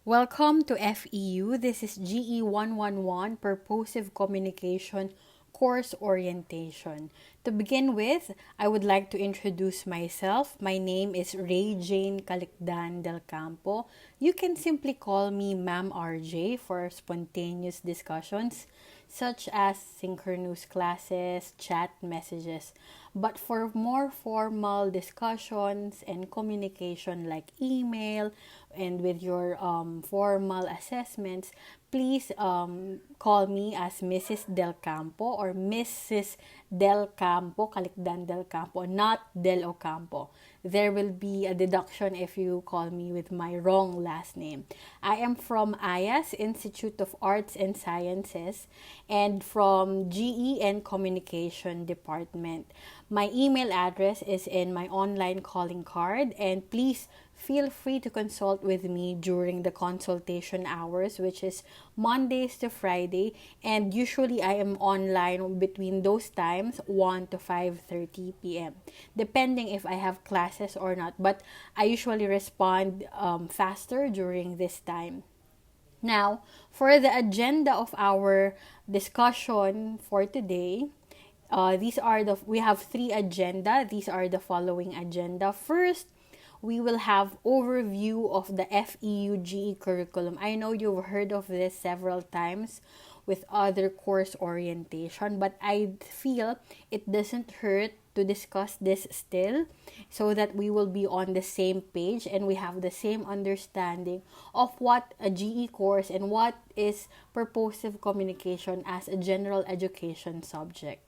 Welcome to FEU. This is GE111 Purposive Communication Course Orientation. To begin with, I would like to introduce myself. My name is Ray Jane Calicdan del Campo. You can simply call me Ma'am RJ for spontaneous discussions such as synchronous classes, chat messages. But for more formal discussions and communication like email and with your formal assessments, please call me as Mrs. Del Campo or Mrs. Del Campo, Calicdan Del Campo, not Del Ocampo. There will be a deduction if you call me with my wrong last name. I am from IAS, Institute of Arts and Sciences, and from GE and Communication Department. My email address is in my online calling card, and please feel free to consult with me during the consultation hours, which is Mondays to Friday, and usually I am online between those times 1 to 5:30 p.m. depending if I have classes or not, but I usually respond faster during this time. Now, for the agenda of our discussion for today, we have three agenda. These are the following agenda. First, we will have overview of the FEUGE curriculum. I know you've heard of this several times with other course orientation, but I feel it doesn't hurt to discuss this still so that we will be on the same page and we have the same understanding of what a GE course and what is purposive communication as a general education subject.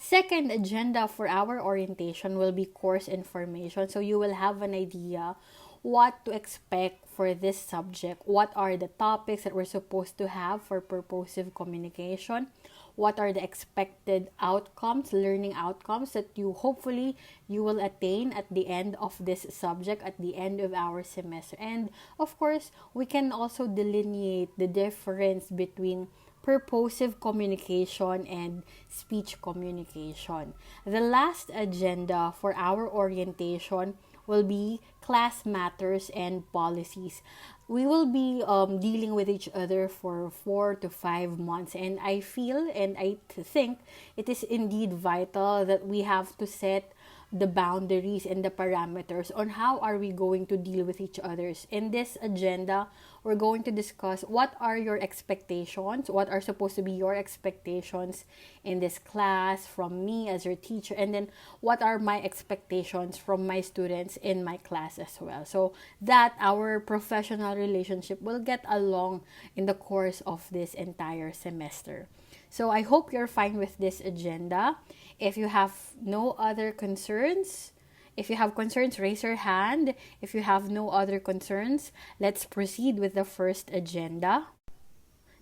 Second agenda for our orientation will be course information. So you will have an idea what to expect for this subject. What are the topics that we're supposed to have for purposive communication? What are the expected outcomes, learning outcomes that you will attain at the end of this subject, at the end of our semester. And of course, we can also delineate the difference between purposive communication and speech communication. The last agenda for our orientation will be class matters and policies. We will be dealing with each other for 4 to 5 months, and I feel and I think it is indeed vital that we have to set the boundaries and the parameters on how are we going to deal with each others. In this agenda, we're going to discuss what are your expectations, what are supposed to be your expectations in this class from me as your teacher, and then what are my expectations from my students in my class as well, so that our professional relationship will get along in the course of this entire semester. So I hope you're fine with this agenda. If you have no other concerns, if you have concerns, raise your hand. If you have no other concerns, let's proceed with the first agenda.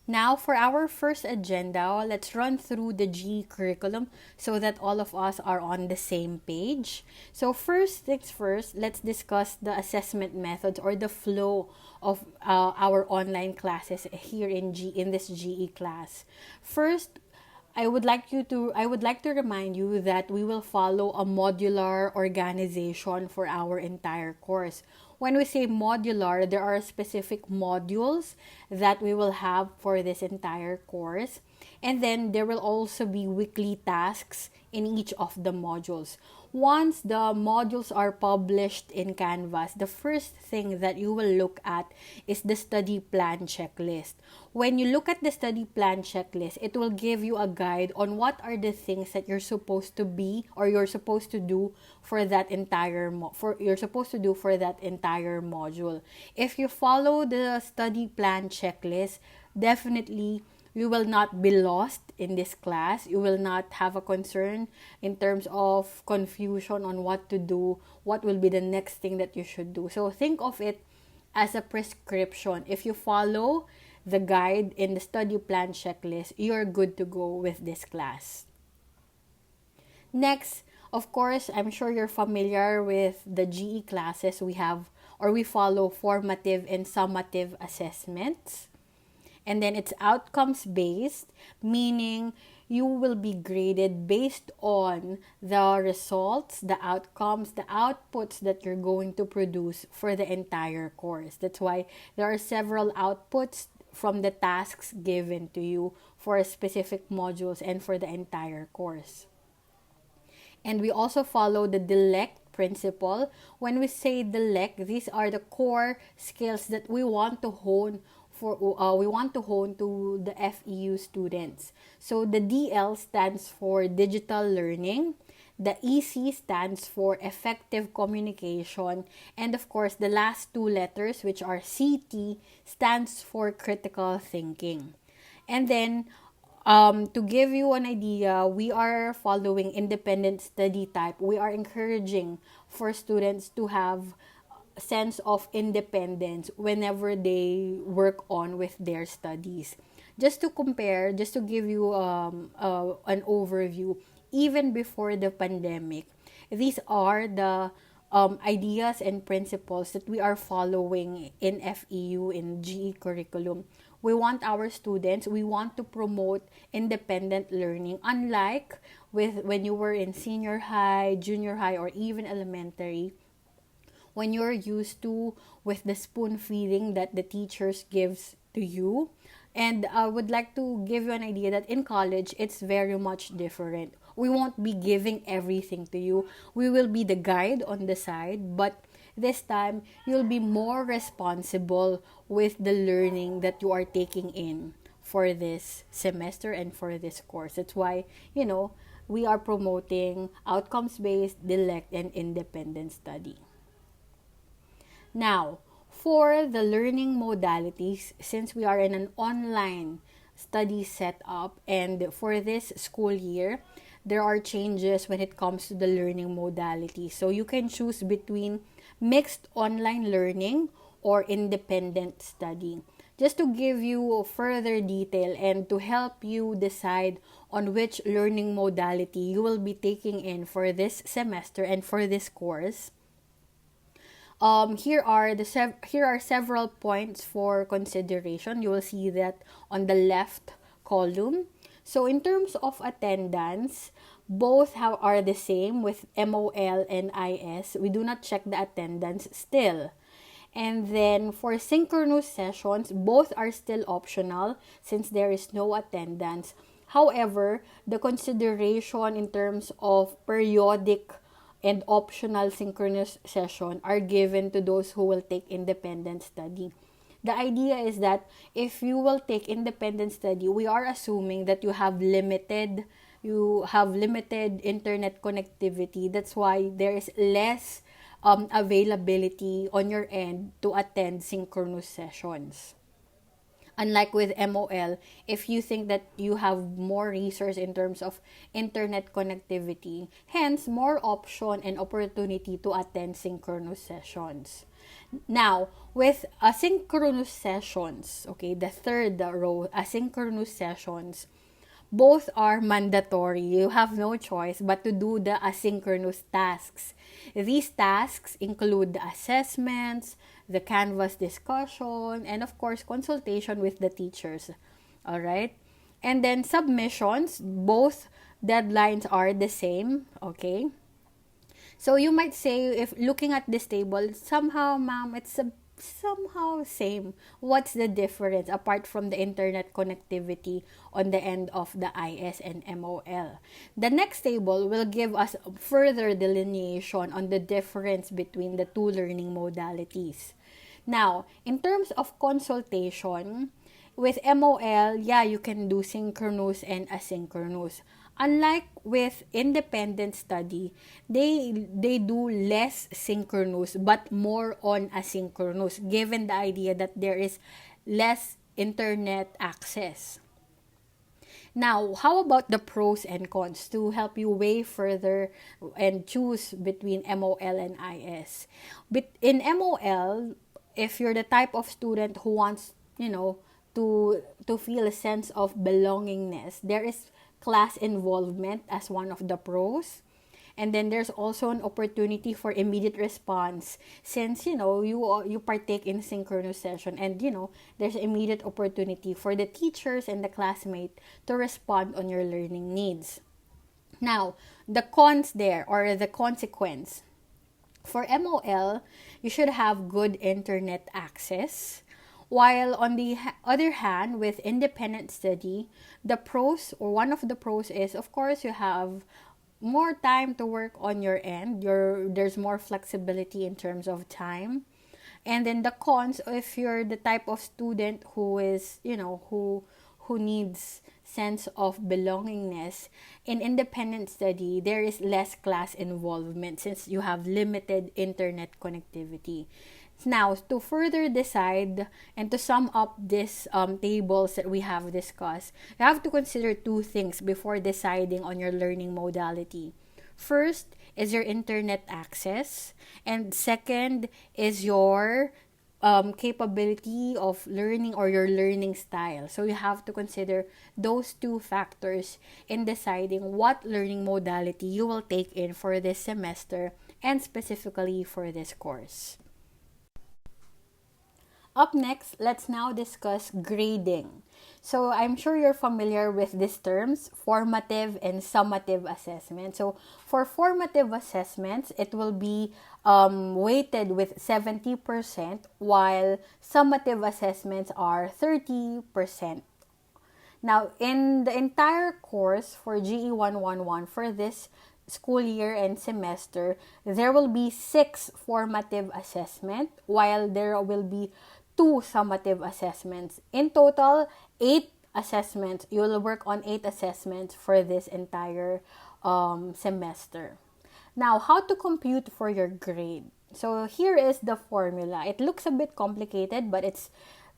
Now, for our first agenda, let's run through the GE curriculum so that all of us are on the same page. So first things first, let's discuss the assessment methods or the flow of our online classes here in this GE class. First, I would like to remind you that we will follow a modular organization for our entire course. When we say modular, there are specific modules that we will have for this entire course. And then there will also be weekly tasks in each of the modules. Once the modules are published in Canvas, the first thing that you will look at is the study plan checklist. When you look at the study plan checklist, it will give you a guide on what are the things that you're supposed to be or you're supposed to do for that entire module. If you follow the study plan checklist, definitely you will not be lost in this class. You will not have a concern in terms of confusion on what to do, what will be the next thing that you should do. So think of it as a prescription. If you follow the guide in the study plan checklist, you're good to go with this class. Next, of course, I'm sure you're familiar with the GE classes we follow formative and summative assessments. And then it's outcomes based, meaning you will be graded based on the results, the outcomes, the outputs that you're going to produce for the entire course. That's why there are several outputs from the tasks given to you for specific modules and for the entire course. And we also follow the DELECT principle. When we say DELECT, these are the core skills that we want to hone to the FEU students. So the DL stands for digital learning. The EC stands for effective communication. And of course, the last two letters, which are CT, stands for critical thinking. And then, to give you an idea, we are following independent study type. We are encouraging for students to have a sense of independence whenever they work on with their studies. Just to compare, just to give you an overview, even before the pandemic, these are the ideas and principles that we are following in FEU, in GE curriculum. We want our students, we want to promote independent learning, unlike with when you were in senior high, junior high, or even elementary, when you're used to with the spoon feeding that the teachers gives to you. And I would like to give you an idea that in college, it's very much different. We won't be giving everything to you. We will be the guide on the side, but this time, you'll be more responsible with the learning that you are taking in for this semester and for this course. That's why, we are promoting outcomes-based, DELECT, and independent study. Now, for the learning modalities, since we are in an online study setup, and for this school year, there are changes when it comes to the learning modality. So you can choose between mixed online learning or independent study. Just to give you further detail and to help you decide on which learning modality you will be taking in for this semester and for this course, here are several points for consideration. You will see that on the left column. So in terms of attendance, both are the same with MOL and IS. We do not check the attendance still. And then for synchronous sessions, both are still optional since there is no attendance. However, the consideration in terms of periodic and optional synchronous session are given to those who will take independent study. The idea is that if you will take independent study, we are assuming that you have limited internet connectivity. That's why there is less availability on your end to attend synchronous sessions. Unlike with MOL, if you think that you have more resource in terms of internet connectivity, hence more option and opportunity to attend synchronous sessions. Now, with asynchronous sessions, okay, the third row, asynchronous sessions, both are mandatory. You have no choice but to do the asynchronous tasks. These tasks include the assessments, the Canvas discussion, and of course, consultation with the teachers. All right? And then submissions, both deadlines are the same, okay? So you might say, if looking at this table, somehow, ma'am, it's somehow same. What's the difference apart from the internet connectivity on the end of the IS and MOL? The next table will give us further delineation on the difference between the two learning modalities. Now, in terms of consultation, with MOL, yeah, you can do synchronous and asynchronous. Unlike with independent study, they do less synchronous but more on asynchronous, given the idea that there is less internet access. Now, how about the pros and cons to help you weigh further and choose between MOL and IS? But in MOL, if you're the type of student who wants, to feel a sense of belongingness, there is class involvement as one of the pros. And then there's also an opportunity for immediate response, since you partake in synchronous session, and there's immediate opportunity for the teachers and the classmate to respond on your learning needs. Now, the cons there, or the consequence. For MOL, you should have good internet access. While on the other hand, with independent study, the pros, or one of the pros, is of course you have more time to work on your end. There's more flexibility in terms of time. And then the cons, if you're the type of student who is, who needs sense of belongingness, in independent study, there is less class involvement since you have limited internet connectivity. Now, to further decide and to sum up this tables that we have discussed, you have to consider two things before deciding on your learning modality. First is your internet access, and second is your capability of learning, or your learning style. So you have to consider those two factors in deciding what learning modality you will take in for this semester, and specifically for this course. Up next, let's now discuss grading. So I'm sure you're familiar with these terms, formative and summative assessment. So for formative assessments, it will be weighted with 70%, while summative assessments are 30%. Now, in the entire course for GE111, for this school year and semester, there will be 6 formative assessment, while there will be 2 summative assessments. In total, 8 assessments. You will work on 8 assessments for this entire semester. Now, how to compute for your grade? So here is the formula. It looks a bit complicated, but it's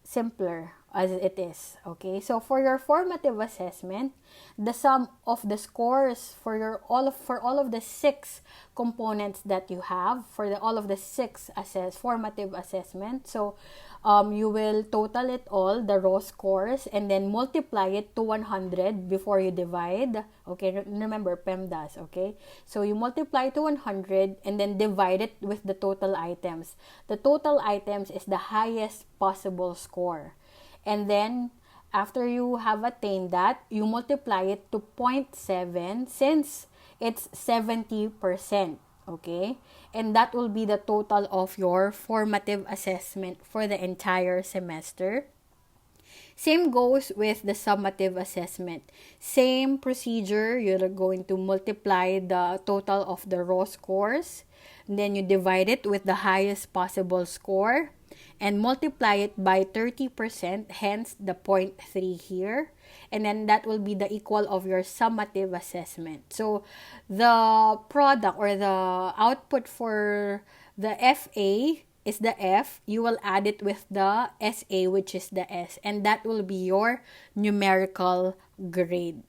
simpler as it is. Okay, so for your formative assessment, the sum of the scores for all of the 6 components that you have for all of the 6 formative assessment. So you will total it all, the raw scores, and then multiply it to 100 before you divide. Okay, remember PEMDAS. Okay, so you multiply to 100 and then divide it with the total items. The total items is the highest possible score. And then, after you have attained that, you multiply it to 0.7 since it's 70%. Okay? And that will be the total of your formative assessment for the entire semester. Same goes with the summative assessment. Same procedure, you're going to multiply the total of the raw scores. Then you divide it with the highest possible score and multiply it by 30%, hence the 0.3 here. And then that will be the equal of your summative assessment. So the product, or the output for the FA is the F. You will add it with the SA, which is the S. And that will be your numerical grade.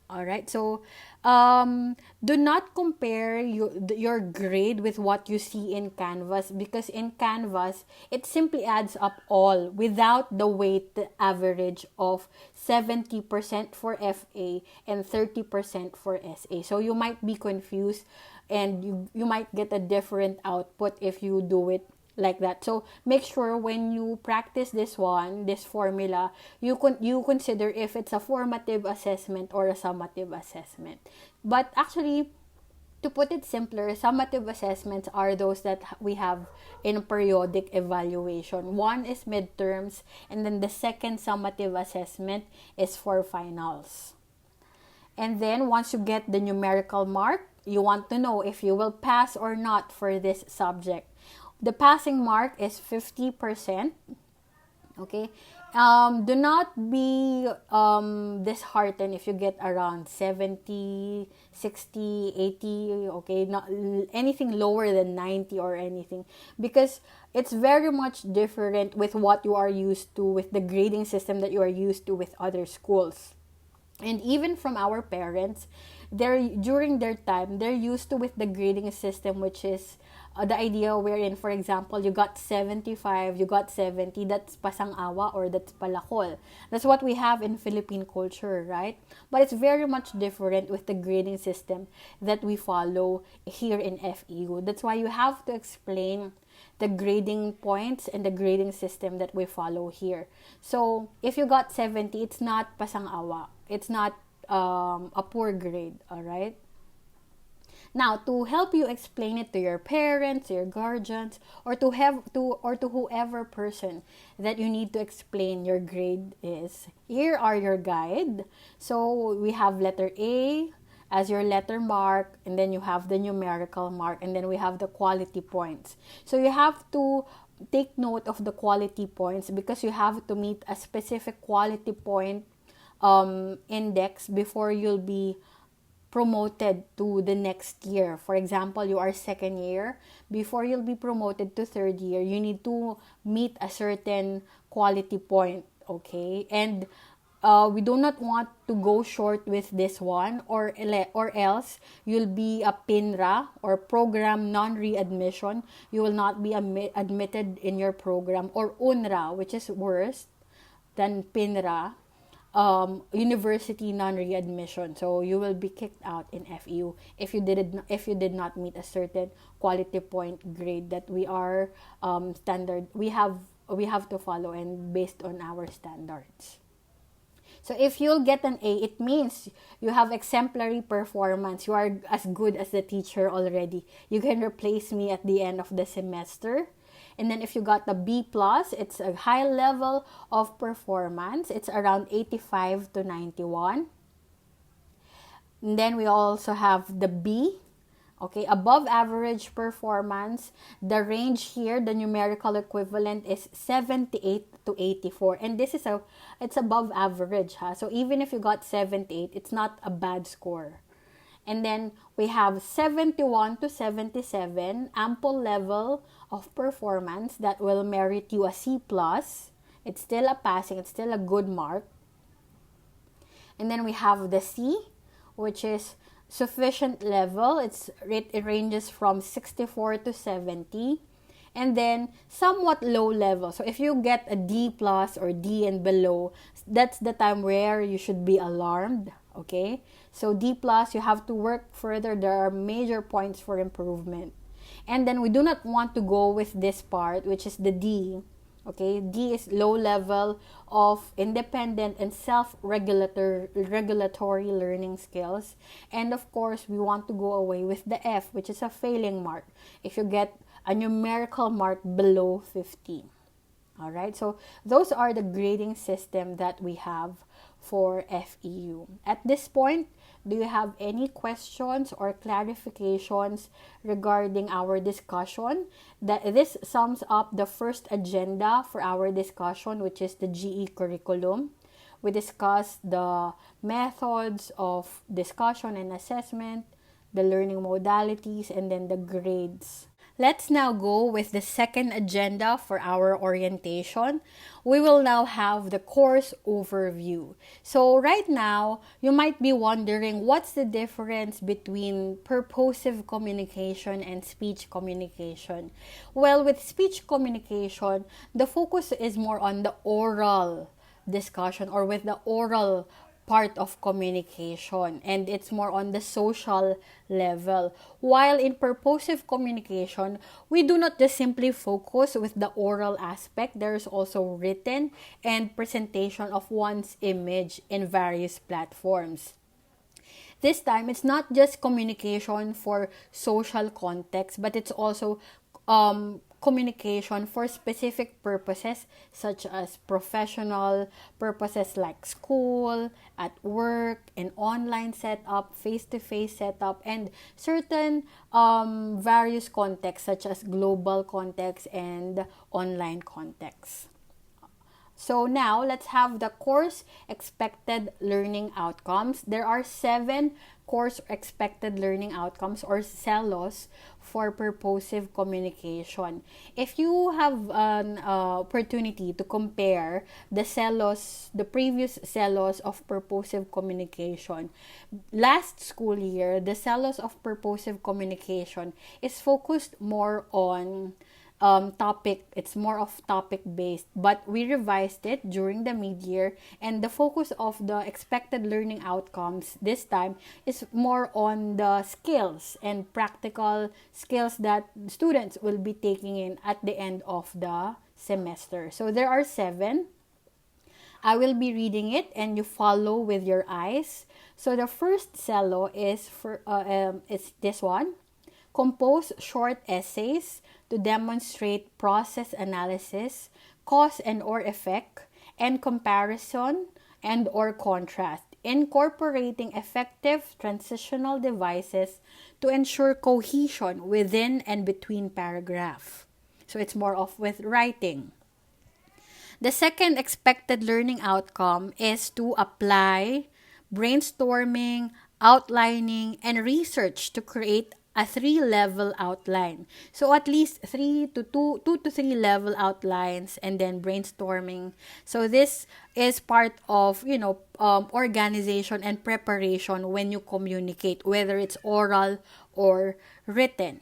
Alright, so do not compare your grade with what you see in Canvas, because in Canvas, it simply adds up all without the weighted average of 70% for FA and 30% for SA. So you might be confused, and you might get a different output if you do it like that. So make sure when you practice this formula, you consider if it's a formative assessment or a summative assessment. But actually, to put it simpler, summative assessments are those that we have in periodic evaluation. One is midterms, and then the second summative assessment is for finals. And then once you get the numerical mark, you want to know if you will pass or not for this subject. The passing mark is 50%. Okay. Do not be disheartened if you get around 70, 60, 80. Okay. Not anything lower than 90 or anything. Because it's very much different with what you are used to, with the grading system that you are used to with other schools. And even from our parents, during their time, they're used to with the grading system, which is the idea wherein, for example, you got 75, you got 70, that's pasang-awa or that's palakol. That's what we have in Philippine culture, right? But it's very much different with the grading system that we follow here in FEU. That's why you have to explain the grading points and the grading system that we follow here. So, if you got 70, it's not pasang-awa. It's not a poor grade, all right? Now, to help you explain it to your parents, your guardians, or to whoever person that you need to explain your grade is, here are your guide. So we have letter A as your letter mark, and then you have the numerical mark, and then we have the quality points. So you have to take note of the quality points because you have to meet a specific quality point index before you'll be promoted to the next year. For example, you are second year. Before you'll be promoted to third year, you need to meet a certain quality point, okay? And we do not want to go short with this one, or else you'll be a PINRA or program non-readmission. You will not be admitted in your program, or UNRA, which is worse than PINRA. University non-readmission. So you will be kicked out in FEU if you did not meet a certain quality point grade that we are standard we have to follow and based on our standards. So if you'll get an A, it means you have exemplary performance. You are as good as the teacher already. You can replace me at the end of the semester. And then if you got the B+, it's a high level of performance. It's around 85 to 91. And then we also have the B, okay, above average performance. The range here, the numerical equivalent is 78 to 84. And this is it's above average, So even if you got 78, it's not a bad score. And then we have 71 to 77, ample level of performance that will merit you a C+. It's still a passing, it's still a good mark. And then we have the C, which is sufficient level. It ranges from 64 to 70. And then somewhat low level. So if you get a D+ or D and below, that's the time where you should be alarmed. Okay, so D+, you have to work further. There are major points for improvement. And then we do not want to go with this part, which is the D. Okay, D is low level of independent and self-regulatory learning skills. And of course, we want to go away with the F, which is a failing mark. If you get a numerical mark below 15. All right, so those are the grading system that we have for FEU. At this point, do you have any questions or clarifications regarding our discussion? This sums up the first agenda for our discussion, which is the GE curriculum. We discussed the methods of discussion and assessment, the learning modalities, and then the grades. Let's now go with the second agenda for our orientation. We will now have the course overview. So right now, you might be wondering what's the difference between purposive communication and speech communication. Well, with speech communication, the focus is more on the oral discussion or with the oral part of communication, and it's more on the social level. While in purposive communication, we do not just simply focus with the oral aspect. There's also written and presentation of one's image in various platforms. This time, it's not just communication for social context, but it's also communication for specific purposes such as professional purposes like school, at work, and online setup, face-to-face setup, and certain various contexts such as global context and online context. So now let's have the course expected learning outcomes. There are 7 course expected learning outcomes or CELOs for purposive communication. If you have an opportunity to compare the CELOs, the previous CELOs of purposive communication, last school year, the CELOs of purposive communication is focused more on topic. It's more of topic based, but we revised it during the mid-year, and the focus of the expected learning outcomes this time is more on the skills and practical skills that students will be taking in at the end of the semester. So there are 7. I will be reading it and you follow with your eyes. So the first cello is for it's this one. Compose short essays to demonstrate process analysis, cause and or effect, and comparison and or contrast, incorporating effective transitional devices to ensure cohesion within and between paragraph. So it's more of with writing. The second expected learning outcome is to apply brainstorming, outlining, and research to create a 3-level outline. So at least 2 to 3 level outlines and then brainstorming. So this is part of, organization and preparation when you communicate, whether it's oral or written.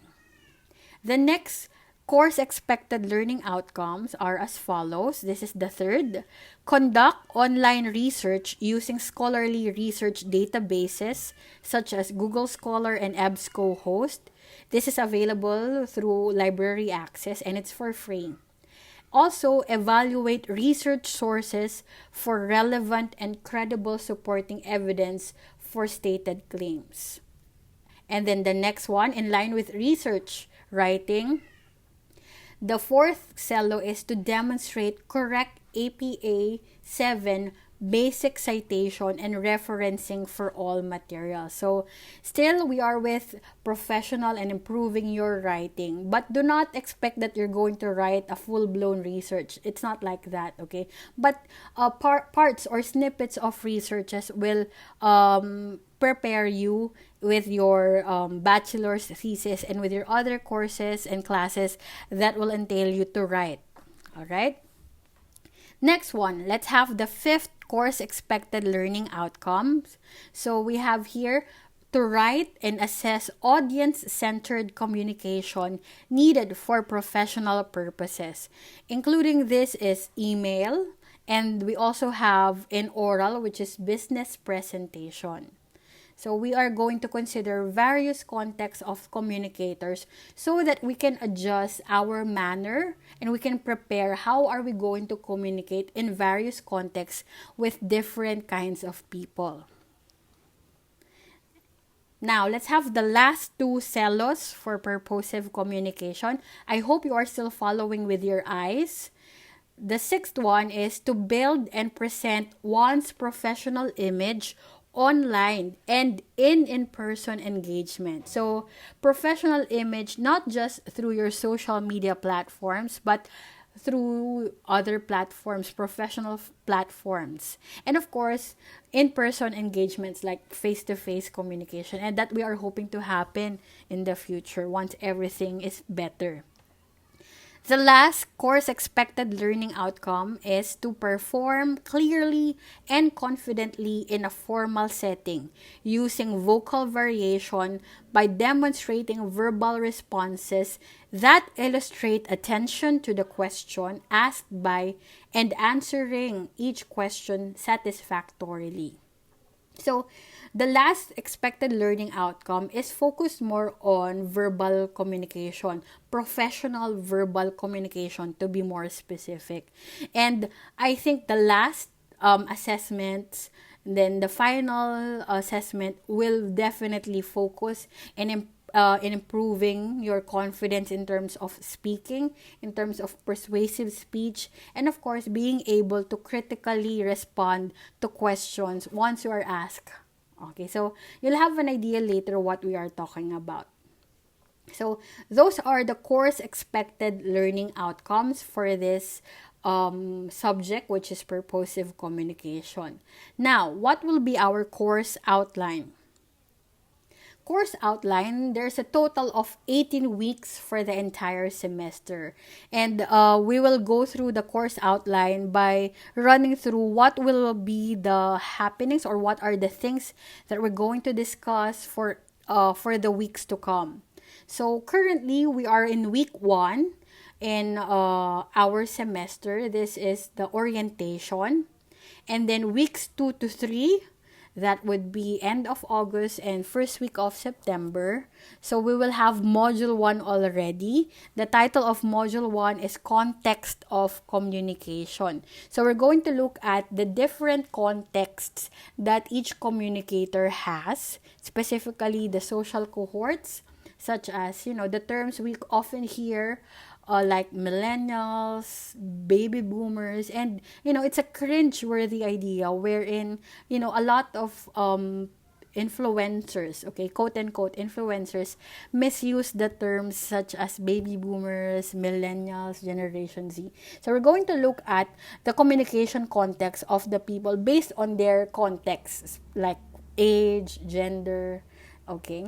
The next course expected learning outcomes are as follows. This is the third. Conduct online research using scholarly research databases such as Google Scholar and EBSCOhost. This is available through library access and it's for free. Also, evaluate research sources for relevant and credible supporting evidence for stated claims. And then the next one, in line with research writing, the fourth cello is to demonstrate correct APA 7 basic citation and referencing for all materials. So still we are with professional and improving your writing, but do not expect that you're going to write a full-blown research. It's not like that, okay? But parts or snippets of researches will prepare you with your bachelor's thesis and with your other courses and classes that will entail you to write. All right? Next one, let's have the fifth course expected learning outcomes. So we have here to write and assess audience-centered communication needed for professional purposes. Including this is email, and we also have in oral, which is business presentation. So we are going to consider various contexts of communicators so that we can adjust our manner and we can prepare how are we going to communicate in various contexts with different kinds of people. Now, let's have the last 2 cellos for purposive communication. I hope you are still following with your eyes. The 6th one is to build and present one's professional image online and in-person engagement. So, professional image not just through your social media platforms, but through other platforms, professional platforms. And of course, in-person engagements like face-to-face communication, and that we are hoping to happen in the future once everything is better. The last course expected learning outcome is to perform clearly and confidently in a formal setting using vocal variation by demonstrating verbal responses that illustrate attention to the question asked by and answering each question satisfactorily. So, the last expected learning outcome is focused more on verbal communication, professional verbal communication to be more specific. And I think the last assessments, then the final assessment will definitely focus in improving your confidence in terms of speaking, in terms of persuasive speech, and of course, being able to critically respond to questions once you are asked. Okay, so you'll have an idea later what we are talking about. So those are the course expected learning outcomes for this subject, which is purposive communication. Now, what will be our course outline? Course outline, there's a total of 18 weeks for the entire semester. And we will go through the course outline by running through what will be the happenings or what are the things that we're going to discuss for the weeks to come. So currently, we are in week 1 in our semester. This is the orientation. And then weeks 2 to 3, that would be end of August and first week of September. So we will have module 1 already. The title of module 1 is Context of Communication. So we're going to look at the different contexts that each communicator has, specifically the social cohorts, such as, the terms we often hear, like millennials, baby boomers, and it's a cringe-worthy idea wherein a lot of influencers, okay, quote unquote influencers, misuse the terms such as baby boomers, millennials, Generation Z. So we're going to look at the communication context of the people based on their contexts, like age, gender, okay.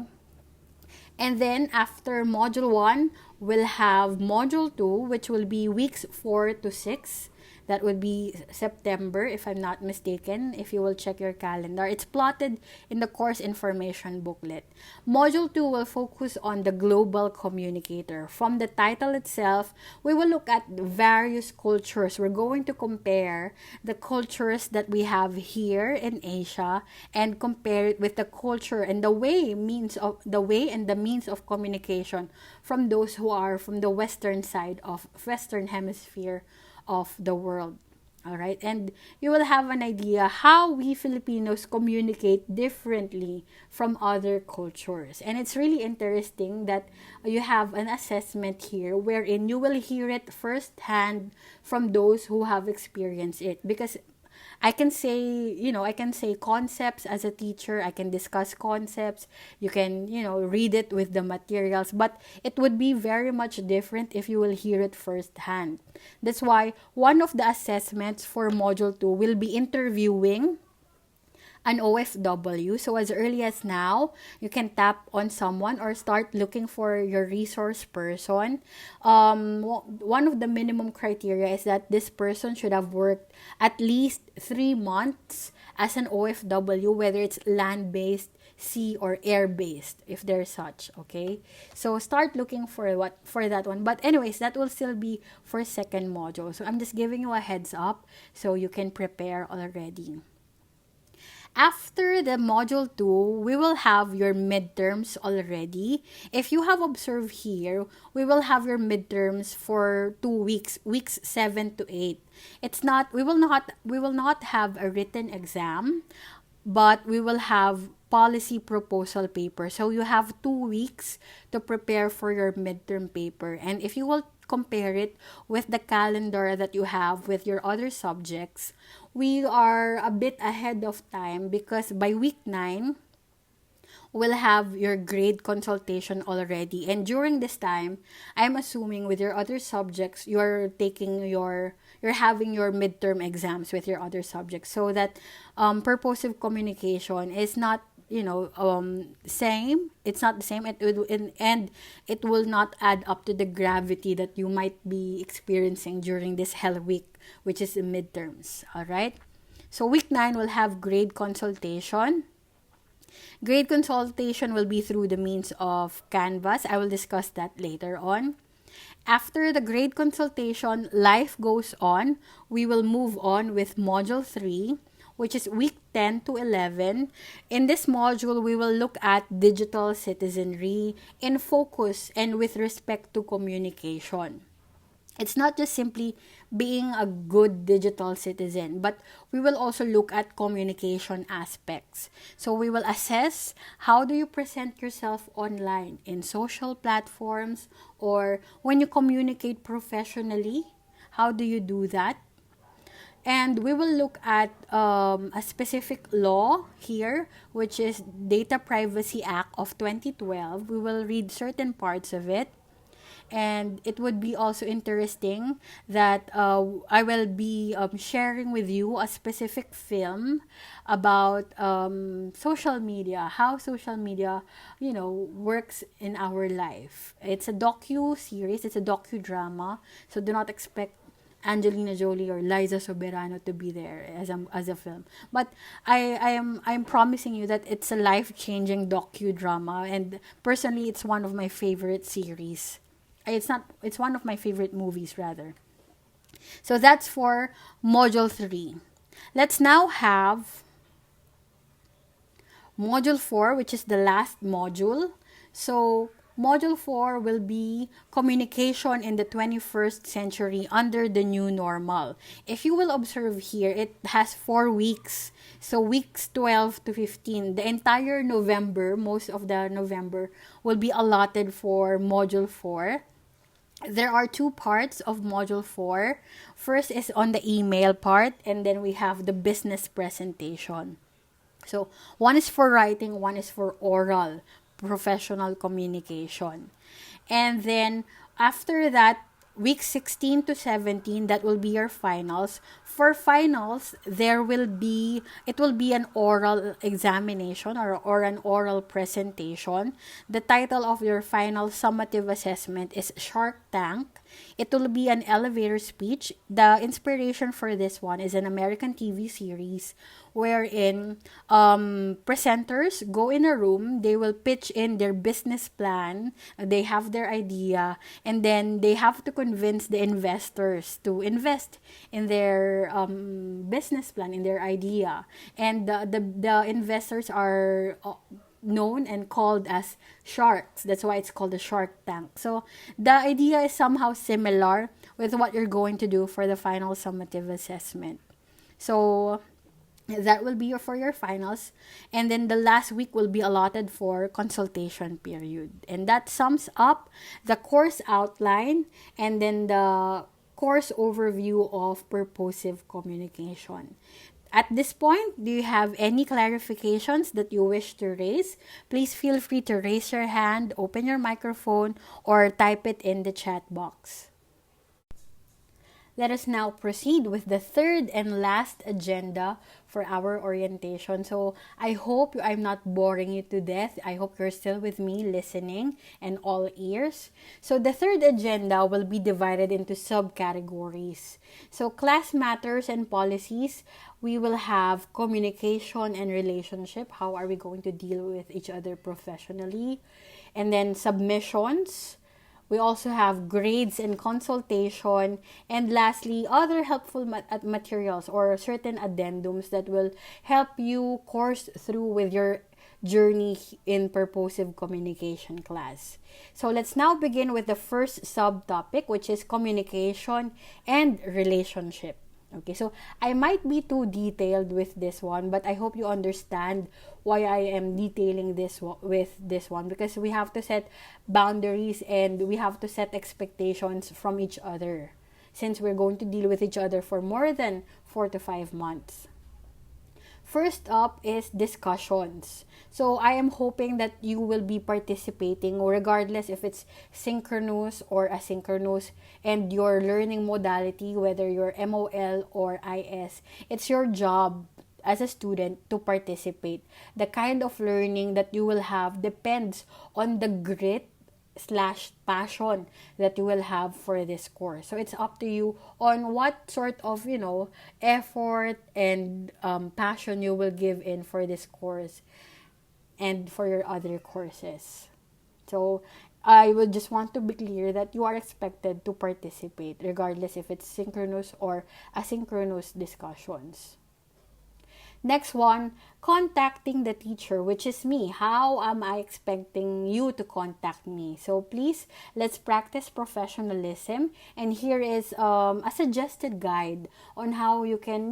And then after module 1, we'll have module 2, which will be weeks 4 to 6. That would be September, if I'm not mistaken, if you will check your calendar. It's plotted in the course information booklet. Module 2 will focus on the global communicator. From the title itself, we will look at various cultures. We're going to compare the cultures that we have here in Asia and compare it with the culture and the way and the means of communication from those who are from the western side of Western Hemisphere of the world. All right, and you will have an idea how we Filipinos communicate differently from other cultures. And it's really interesting that you have an assessment here wherein you will hear it firsthand from those who have experienced it, because I can say concepts as a teacher. I can discuss concepts. You can, read it with the materials, but it would be very much different if you will hear it firsthand. That's why one of the assessments for module 2 will be interviewing an OFW. So as early as now, you can tap on someone or start looking for your resource person. One of the minimum criteria is that this person should have worked at least 3 months as an OFW, whether it's land-based, sea or air-based, if there's such. Okay, so start looking for that one. But anyways, that will still be for second module. So I'm just giving you a heads up so you can prepare already. After the module 2, we will have your midterms already. If you have observed here, we will have your midterms for 2 weeks, weeks 7 to 8. We will not have a written exam, but we will have policy proposal paper. So you have 2 weeks to prepare for your midterm paper. And if you will compare it with the calendar that you have with your other subjects, we are a bit ahead of time, because by week 9, we'll have your grade consultation already. And during this time, I'm assuming with your other subjects, you're having your midterm exams with your other subjects, so that purposive communication is not same. It's not the same. It will not add up to the gravity that you might be experiencing during this hell week, which is the midterms. All right. So week 9 will have grade consultation. Grade consultation will be through the means of Canvas. I will discuss that later on. After the grade consultation, life goes on. We will move on with module 3, which is week 10 to 11. In this module, we will look at digital citizenry in focus and with respect to communication. It's not just simply being a good digital citizen, but we will also look at communication aspects. So we will assess how do you present yourself online in social platforms, or when you communicate professionally, how do you do that? And we will look at a specific law here, which is Data Privacy Act of 2012. We will read certain parts of it. And it would be also interesting that I will be sharing with you a specific film about social media, how social media, works in our life. It's a docu-series, it's a docudrama, so do not expect Angelina Jolie or Liza Soberano to be there as a film. But I'm promising you that it's a life-changing docudrama, and personally it's one of my favorite series. It's one of my favorite movies rather. So that's for module 3. Let's now have module 4, which is the last module. So, module 4 will be communication in the 21st century under the new normal. If you will observe here, it has 4 weeks. So, weeks 12 to 15. The entire November, most of the November, will be allotted for module 4. There are 2 parts of module 4. First is on the email part, and then we have the business presentation. So, one is for writing, one is for oral, professional communication. And then, after that, week 16 to 17, that will be your finals. For finals, it will be an oral examination or an oral presentation. The title of your final summative assessment is Shark Tank. It will be an elevator speech. The inspiration for this one is an American TV series wherein presenters go in a room, they will pitch in their business plan, they have their idea, and then they have to convince the investors to invest in their business plan, in their idea. And the investors are known and called as sharks. That's why it's called a Shark Tank. So the idea is somehow similar with what you're going to do for the final summative assessment. So that will be for your finals, and then the last week will be allotted for consultation period, and that sums up the course outline and then the course overview of purposive communication. At this point, do you have any clarifications that you wish to raise? Please feel free to raise your hand, open your microphone, or type it in the chat box. Let us now proceed with the third and last agenda for our orientation. So I hope I'm not boring you to death. I hope you're still with me listening and all ears. So the third agenda will be divided into subcategories. So class matters and policies, we will have communication and relationship. How are we going to deal with each other professionally? And then submissions. We also have grades and consultation. And lastly, other helpful materials or certain addendums that will help you course through with your journey in purposive communication class. So let's now begin with the first subtopic, which is communication and relationship. Okay, so I might be too detailed with this one, but I hope you understand why I am detailing this with this one, because we have to set boundaries and we have to set expectations from each other since we're going to deal with each other for more than 4 to 5 months. First up is discussions. So I am hoping that you will be participating regardless if it's synchronous or asynchronous, and your learning modality, whether you're MOL or IS, it's your job as a student to participate. The kind of learning that you will have depends on the grit / passion that you will have for this course. So it's up to you on what sort of effort and passion you will give in for this course and for your other courses. So I would just want to be clear that you are expected to participate regardless if it's synchronous or asynchronous discussions. Next one, contacting the teacher, which is me. How am I expecting you to contact me? So please, let's practice professionalism. And here is a suggested guide on how you can,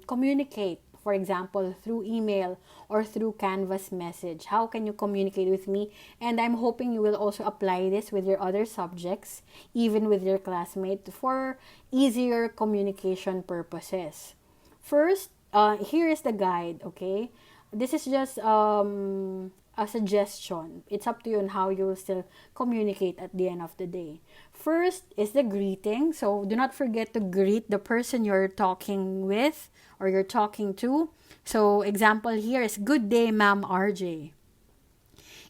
communicate. For example, through email or through Canvas message. How can you communicate with me? And I'm hoping you will also apply this with your other subjects, even with your classmates, for easier communication purposes. First, here is the guide, okay? This is just a a suggestion. It's up to you on how you will still communicate at the end of the day. First is the greeting. So do not forget to greet the person you're talking with or you're talking to. So example here is good day, ma'am RJ.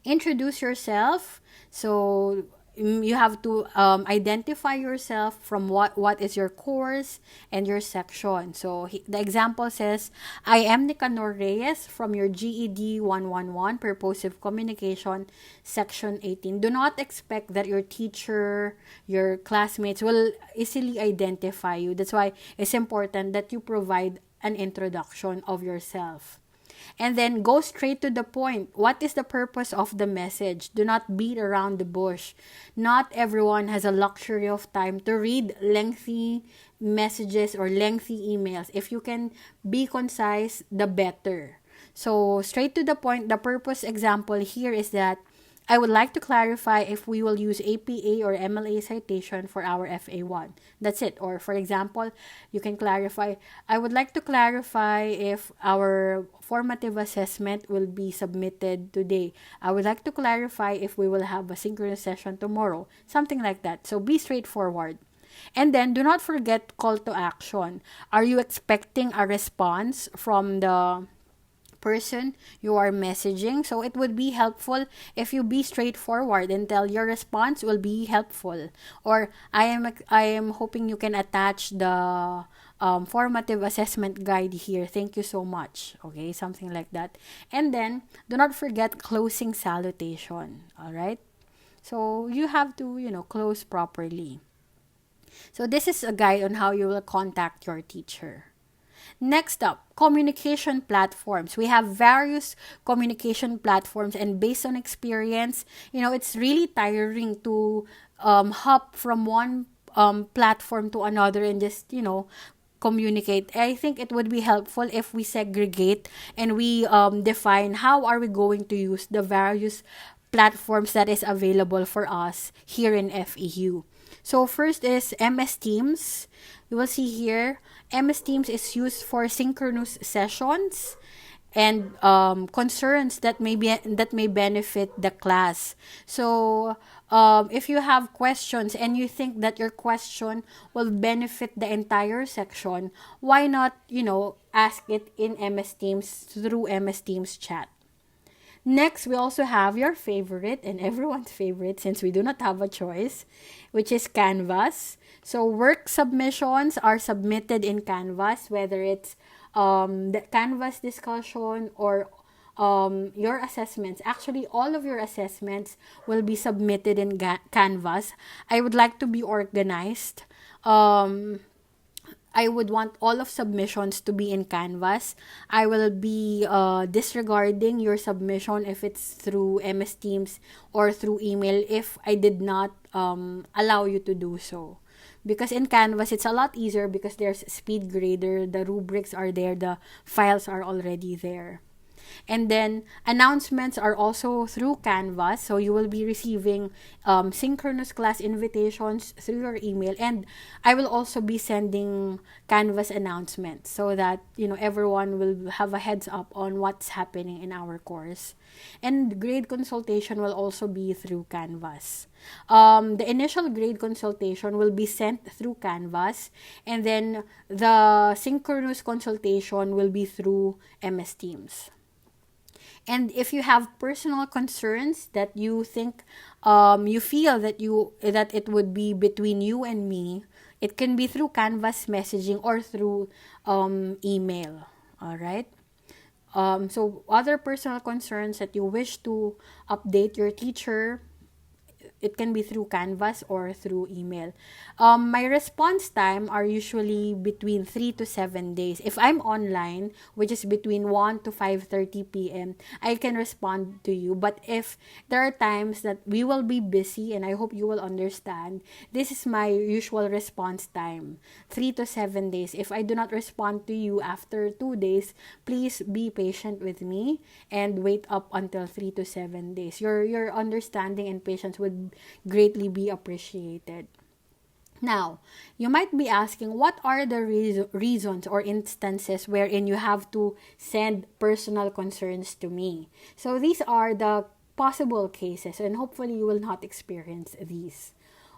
Introduce yourself. So you have to identify yourself from what is your course and your section. So the example says, I am Nicanor Reyes from your GED111 Purposive Communication Section 18. Do not expect that your teacher, your classmates will easily identify you. That's why it's important that you provide an introduction of yourself. And then go straight to the point. What is the purpose of the message? Do not beat around the bush. Not everyone has a luxury of time to read lengthy messages or lengthy emails. If you can be concise, the better. So, straight to the point, the purpose example here is that I would like to clarify if we will use APA or MLA citation for our FA1. That's it. Or for example, you can clarify, I would like to clarify if our formative assessment will be submitted today. I would like to clarify if we will have a synchronous session tomorrow. Something like that. So be straightforward. And then do not forget call to action. Are you expecting a response from the person you are messaging? So it would be helpful if you be straightforward and tell your response will be helpful, or I am hoping you can attach the formative assessment guide here, thank you so much. Okay, something like that. And then do not forget closing salutation. All right, so you have to close properly. So this is a guide on how you will contact your teacher. Next up, communication platforms. We have various communication platforms, and based on experience, it's really tiring to hop from one platform to another and just, communicate. I think it would be helpful if we segregate and we define how are we going to use the various platforms that is available for us here in FEU. So first is MS Teams. You will see here, MS Teams is used for synchronous sessions and concerns that may benefit the class. So if you have questions and you think that your question will benefit the entire section, why not ask it in MS Teams through MS Teams chat. Next, we also have your favorite and everyone's favorite, since we do not have a choice, which is Canvas. So work submissions are submitted in Canvas, whether it's the Canvas discussion or your assessments. Actually, all of your assessments will be submitted in Canvas. I would like to be organized. I would want all of submissions to be in Canvas. I will be disregarding your submission if it's through MS Teams or through email if I did not allow you to do so. Because in Canvas, it's a lot easier because there's speed grader, the rubrics are there, the files are already there. And then announcements are also through Canvas. So you will be receiving synchronous class invitations through your email. And I will also be sending Canvas announcements so that everyone will have a heads up on what's happening in our course. And grade consultation will also be through Canvas. The initial grade consultation will be sent through Canvas. And then the synchronous consultation will be through MS Teams. And if you have personal concerns that you think, you feel that it would be between you and me, it can be through Canvas messaging or through email. All right. So other personal concerns that you wish to update your teacher, it can be through Canvas or through email. My response time are usually between 3 to 7 days. If I'm online, which is between 1 to 5:30 p.m., I can respond to you. But if there are times that we will be busy, and I hope you will understand, this is my usual response time, 3 to 7 days. If I do not respond to you after 2 days, please be patient with me and wait up until 3 to 7 days. Your understanding and patience would greatly be appreciated. Now, you might be asking, what are the reasons or instances wherein you have to send personal concerns to me? So, these are the possible cases, and hopefully, you will not experience these.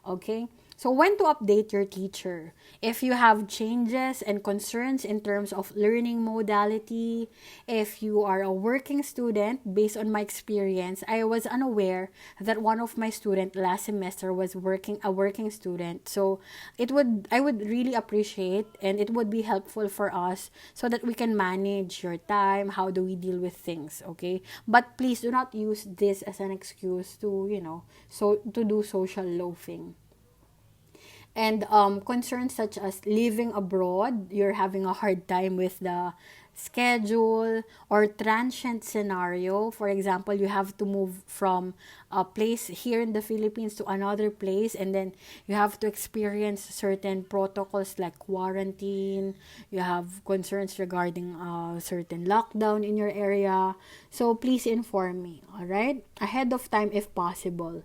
Okay? So, when to update your teacher? If you have changes and concerns in terms of learning modality, if you are a working student, based on my experience, I was unaware that one of my student last semester was working student. So, I would really appreciate, and it would be helpful for us so that we can manage your time, how do we deal with things, okay? But please do not use this as an excuse to, to do social loafing. And concerns such as living abroad, you're having a hard time with the schedule, or transient scenario. For example, you have to move from a place here in the Philippines to another place, and then you have to experience certain protocols like quarantine. You have concerns regarding certain lockdown in your area. So please inform me, all right? Ahead of time if possible.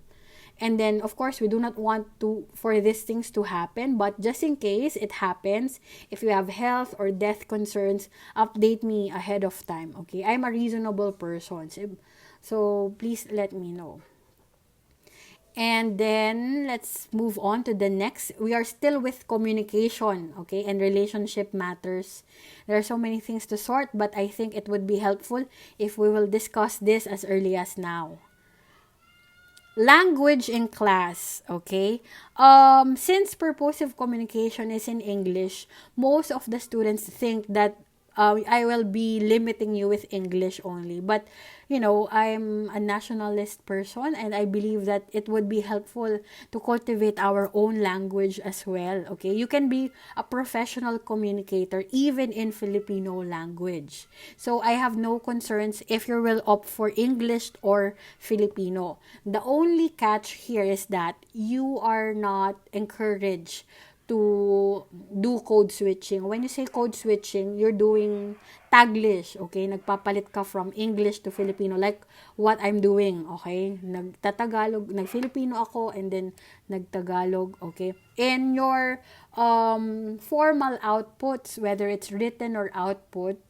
And then, of course, we do not want to for these things to happen, but just in case it happens, if you have health or death concerns, update me ahead of time, okay? I'm a reasonable person, so please let me know. And then let's move on to the next. We are still with communication, okay, and relationship matters. There are so many things to sort, but I think it would be helpful if we will discuss this as early as now. Language in class, okay? Since purposive communication is in English, most of the students think that I will be limiting you with English only. But, I'm a nationalist person, and I believe that it would be helpful to cultivate our own language as well, okay? You can be a professional communicator even in Filipino language. So, I have no concerns if you will opt for English or Filipino. The only catch here is that you are not encouraged to do code switching. When you say code switching, you're doing Taglish, okay? Nagpapalit ka from English to Filipino, like what I'm doing, okay? Nag-Filipino ako, and then nagtagalog, okay? In your formal outputs, whether it's written or output,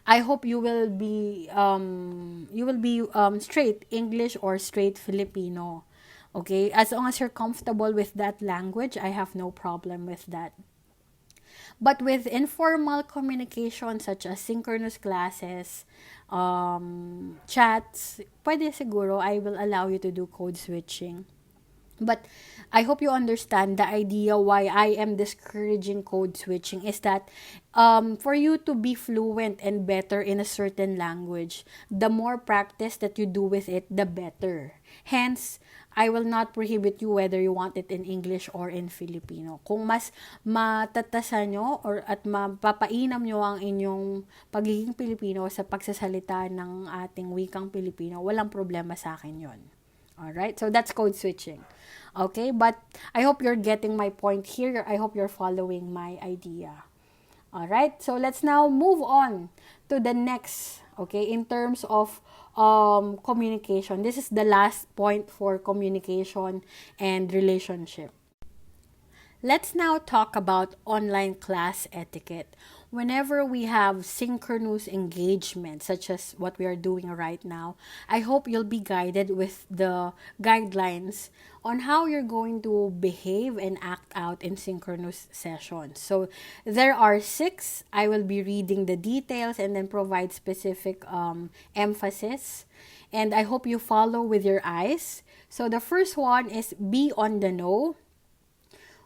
I hope you will be straight English or straight Filipino. Okay, as long as you're comfortable with that language, I have no problem with that. But with informal communication such as synchronous classes, chats, pwede siguro I will allow you to do code switching. But I hope you understand the idea why I am discouraging code switching is that for you to be fluent and better in a certain language, the more practice that you do with it, the better. Hence, I will not prohibit you whether you want it in English or in Filipino. Kung mas matatasan nyo or at mapapainam nyo ang inyong pagiging Pilipino sa pagsasalita ng ating wikang Pilipino, walang problema sa akin yon. Alright, so that's code switching. Okay, but I hope you're getting my point here. I hope you're following my idea. Alright, so let's now move on to the next, okay, in terms of communication. This is the last point for communication and relationship. Let's now talk about online class etiquette. Whenever we have synchronous engagement, such as what we are doing right now, I hope you'll be guided with the guidelines on how you're going to behave and act out in synchronous sessions. So there are 6. I will be reading the details and then provide specific emphasis. And I hope you follow with your eyes. So the first one is be on the know.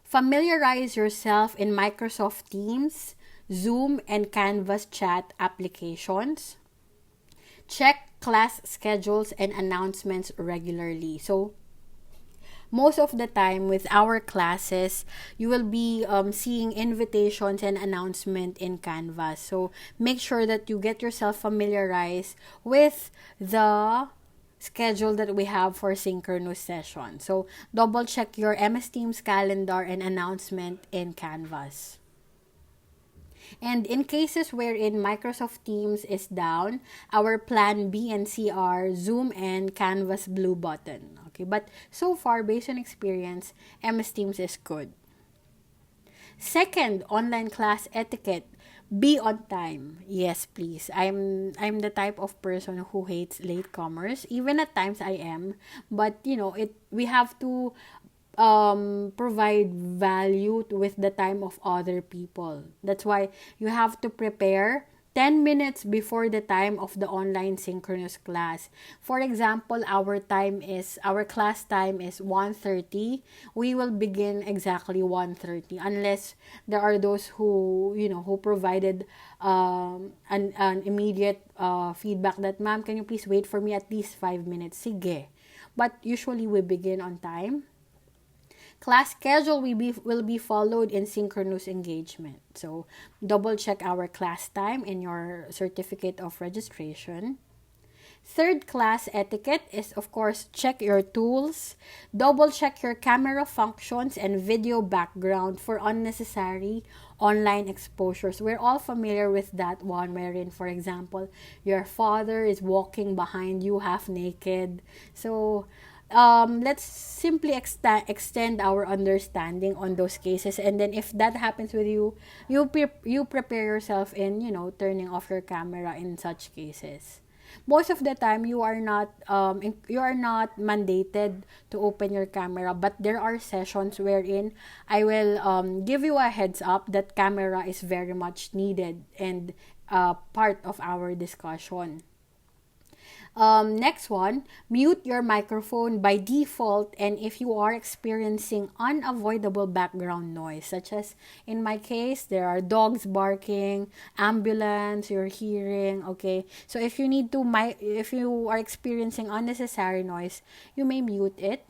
Familiarize yourself in Microsoft Teams, Zoom, and Canvas chat applications. Check class schedules and announcements regularly. So, most of the time with our classes, you will be seeing invitations and announcement in Canvas. So, make sure that you get yourself familiarized with the schedule that we have for synchronous session. So, double check your MS Teams calendar and announcement in Canvas. And in cases wherein Microsoft Teams is down, our plan B and C are Zoom and Canvas blue button. Okay, but so far, based on experience, MS Teams is good. Second, online class etiquette. Be on time. Yes, please. I'm the type of person who hates latecomers. Even at times I am, but we have to provide value with the time of other people. That's why you have to prepare 10 minutes before the time of the online synchronous class. For example, our class time is 1:30. We will begin exactly 1:30 unless there are those who provided an immediate feedback that, ma'am, can you please wait for me at least 5 minutes? Sige. But usually we begin on time. Class schedule will be followed in synchronous engagement. So, double check our class time in your certificate of registration. Third, class etiquette is, of course, check your tools, double check your camera functions and video background for unnecessary online exposures. We're all familiar with that one wherein, for example, your father is walking behind you half naked. So, let's simply extend our understanding on those cases, and then if that happens with you, you prepare yourself in turning off your camera in such cases. Most of the time you are not mandated to open your camera, but there are sessions wherein I will give you a heads up that camera is very much needed and part of our discussion. Next one, mute your microphone by default, and if you are experiencing unavoidable background noise, such as in my case, there are dogs barking, ambulance, you're hearing, okay? So if you are experiencing unnecessary noise, you may mute it.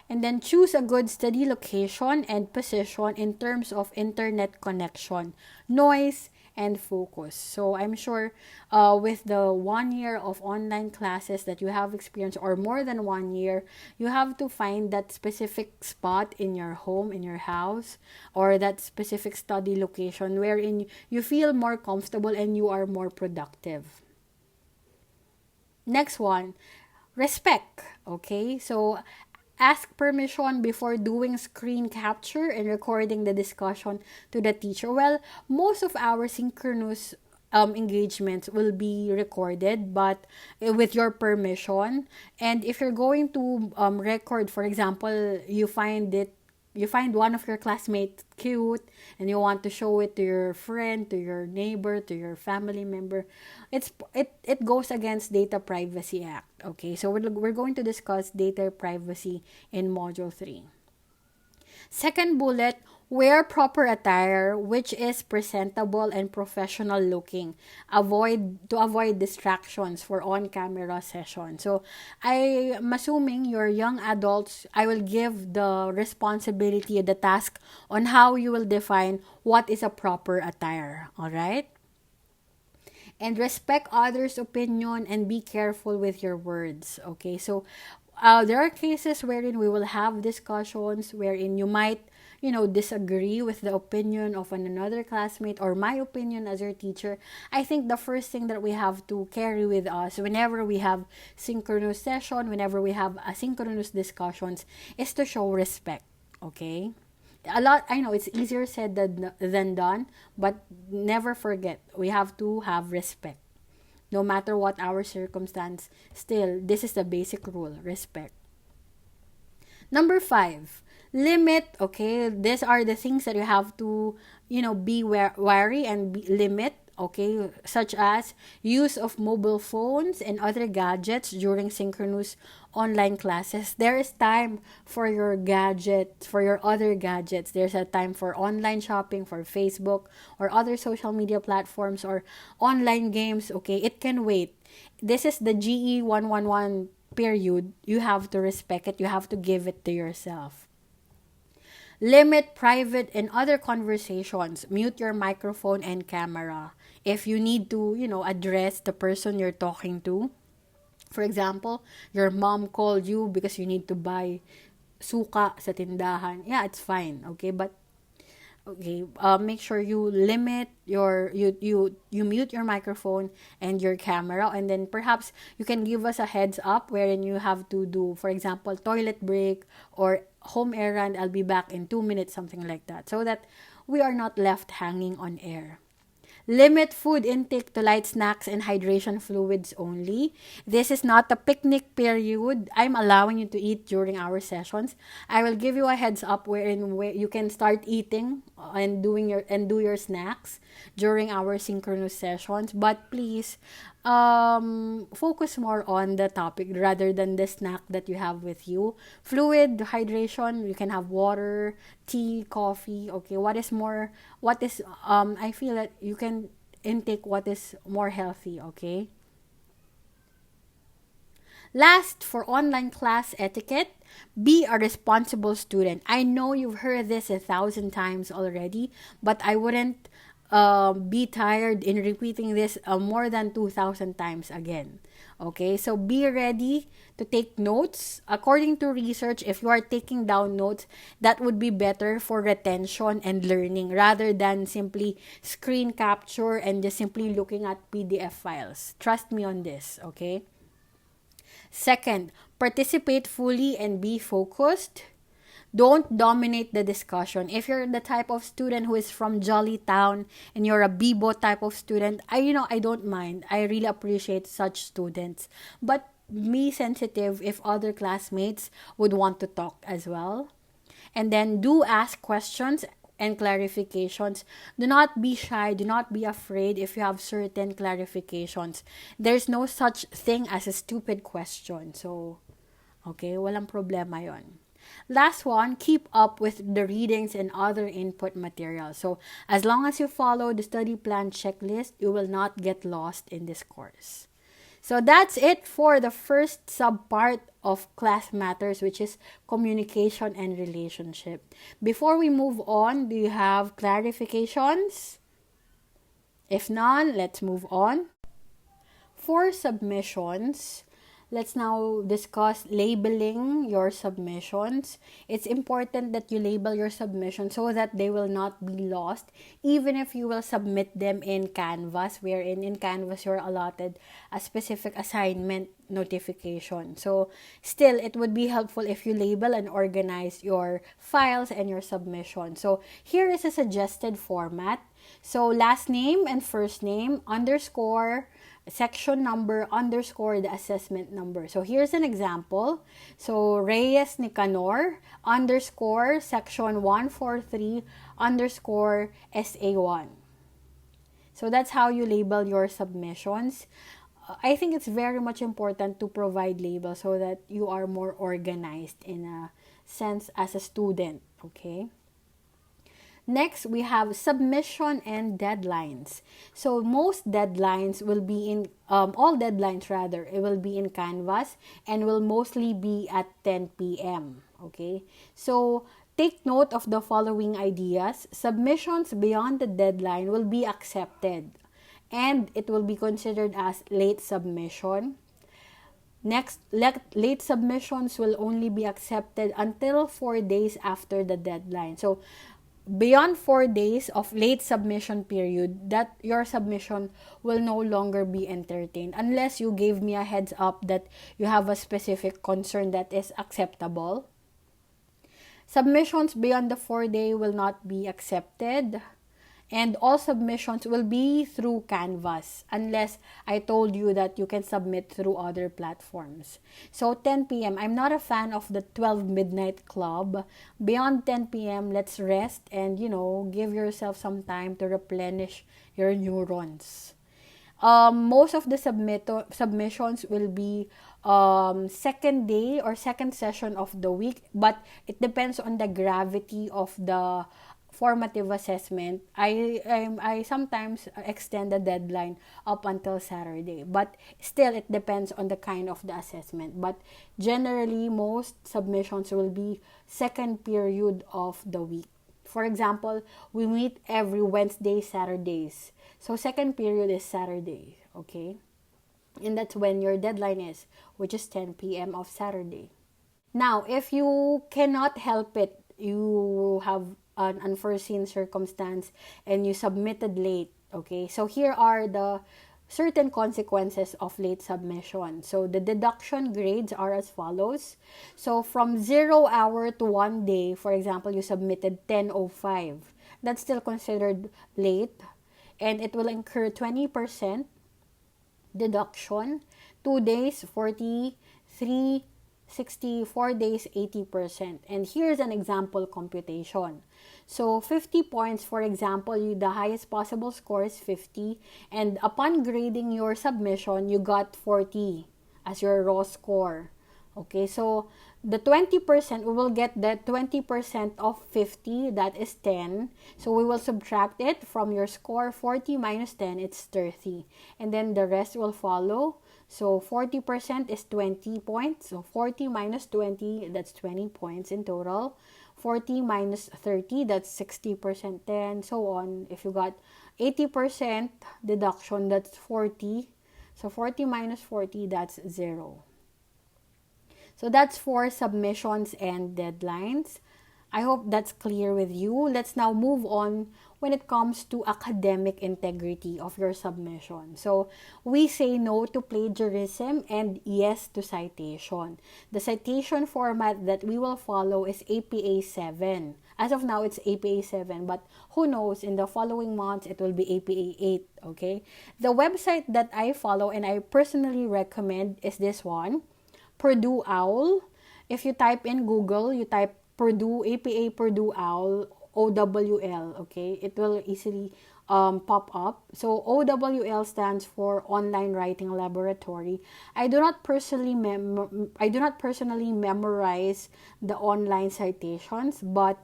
And then choose a good steady location and position in terms of internet connection, noise, and focus. So I'm sure with the 1 year of online classes that you have experienced, or more than 1 year, you have to find that specific spot in your home, in your house, or that specific study location wherein you feel more comfortable and you are more productive. Next one, respect. Okay, so ask permission before doing screen capture and recording the discussion to the teacher. Well, most of our synchronous engagements will be recorded, but with your permission. And if you're going to record, for example, you find one of your classmates cute and you want to show it to your friend, to your neighbor, to your family member, it goes against Data Privacy Act. Okay, so we're going to discuss data privacy in module 3. Second bullet, wear proper attire which is presentable and professional looking. Avoid distractions for on-camera session. So, I'm assuming you're young adults. I will give the responsibility, the task on how you will define what is a proper attire. All right? And respect others' opinion and be careful with your words. Okay, so there are cases wherein we will have discussions wherein you might disagree with the opinion of another classmate or my opinion as your teacher. I think the first thing that we have to carry with us whenever we have synchronous session, whenever we have asynchronous discussions, is to show respect. Okay, I know it's easier said than done, but never forget, we have to have respect. No matter what our circumstance, still, this is the basic rule, respect. Number 5, limit. Okay, these are the things that you have to, be wary and limit. Okay, such as use of mobile phones and other gadgets during synchronous online classes. There is time for your gadget, for your other gadgets. There's a time for online shopping, for Facebook or other social media platforms or online games. Okay, it can wait. This is the GE111 period. You have to respect it. You have to give it to yourself. Limit private and other conversations. Mute your microphone and camera. If you need to, address the person you're talking to. For example, your mom called you because you need to buy suka sa tindahan. Yeah, it's fine. Okay, but Okay, make sure you limit you mute your microphone and your camera, and then perhaps you can give us a heads up wherein you have to do, for example, toilet break or home errand. I'll be back in 2 minutes, something like that, so that we are not left hanging on air. Limit food intake to light snacks and hydration fluids only. This is not a picnic period. I'm allowing you to eat during our sessions. I will give you a heads up wherein where you can start eating and do your snacks during our synchronous sessions. But please, focus more on the topic rather than the snack that you have with you. Fluid hydration, you can have water, tea, coffee. Okay, what is I feel that you can intake what is more healthy. Okay. Last, for online class etiquette, be a responsible student. I know you've heard this 1,000 times already, but I wouldn't be tired in repeating this more than 2,000 times again. Okay, so be ready to take notes. According to research, if you are taking down notes, that would be better for retention and learning rather than simply screen capture and just simply looking at PDF files. Trust me on this, okay? Second, participate fully and be focused. Don't dominate the discussion. If you're the type of student who is from Jolly Town and you're a Bibo type of student, I don't mind. I really appreciate such students. But be sensitive if other classmates would want to talk as well. And then do ask questions and clarifications. Do not be shy. Do not be afraid if you have certain clarifications. There's no such thing as a stupid question. So, okay, walang problema yon. Last one, keep up with the readings and other input materials. So, as long as you follow the study plan checklist, you will not get lost in this course. So that's it for the first subpart of class matters, which is communication and relationship. Before we move on, do you have clarifications? If none, let's move on. For submissions, let's now discuss labeling your submissions. It's important that you label your submissions so that they will not be lost, even if you will submit them in Canvas, wherein in Canvas you're allotted a specific assignment notification. So still, it would be helpful if you label and organize your files and your submission. So here is a suggested format. So last name and first name underscore section number underscore the assessment number. So here's an example. So Reyes Nicanor underscore section 143 underscore SA1. So that's how you label your submissions. I think it's very much important to provide labels so that you are more organized in a sense as a student. Okay. Next, we have submission and deadlines. So most deadlines will be in, all deadlines rather, it will be in Canvas and will mostly be at 10 p.m. Okay, so take note of the following ideas. Submissions beyond the deadline will be accepted and it will be considered as late submission. Next, late submissions will only be accepted until 4 days after the deadline. So beyond 4 days of late submission period, that your submission will no longer be entertained unless you gave me a heads up that you have a specific concern that is acceptable. Submissions beyond the 4 day will not be accepted. And all submissions will be through Canvas unless I told you that you can submit through other platforms. So 10 p.m. I'm not a fan of the 12 midnight club. Beyond 10 p.m. let's rest and give yourself some time to replenish your neurons. Most of the submissions will be second day or second session of the week, but it depends on the gravity of the formative assessment. I sometimes extend the deadline up until Saturday, but still it depends on the kind of the assessment. But generally, most submissions will be second period of the week. For example, we meet every Wednesday, Saturdays. So second period is Saturday, okay? And that's when your deadline is, which is 10 p.m. of Saturday. Now, if you cannot help it, you have an unforeseen circumstance and you submitted late, okay? So here are the certain consequences of late submission. So the deduction grades are as follows. So from 0 hour to 1 day, for example, you submitted 10:05. That's still considered late, and it will incur 20% deduction. 2 days, 40, 3, 60, 4 days, 80%. And here's an example computation. So 50 points, for example, the highest possible score is 50, and upon grading your submission, you got 40 as your raw score. Okay, so the 20%, we will get the 20% of 50, that is 10. So we will subtract it from your score. 40 minus 10, it's 30. And then the rest will follow. So 40% is 20 points. So 40 minus 20, that's 20 points in total. 40 minus 30, that's 60%, 10, so on. If you got 80% deduction, that's 40. So 40 minus 40, that's 0. So that's for submissions and deadlines. I hope that's clear with you. Let's now move on when it comes to academic integrity of your submission. So we say no to plagiarism and yes to citation. The citation format that we will follow is APA 7. As of now, it's APA 7, but who knows, in the following months, it will be APA 8, okay? The website that I follow and I personally recommend is this one, Purdue OWL. If you type in Google, you type Purdue, APA Purdue OWL, OWL, okay? It will easily pop up. So OWL stands for Online Writing Laboratory. I do not personally memorize the online citations, but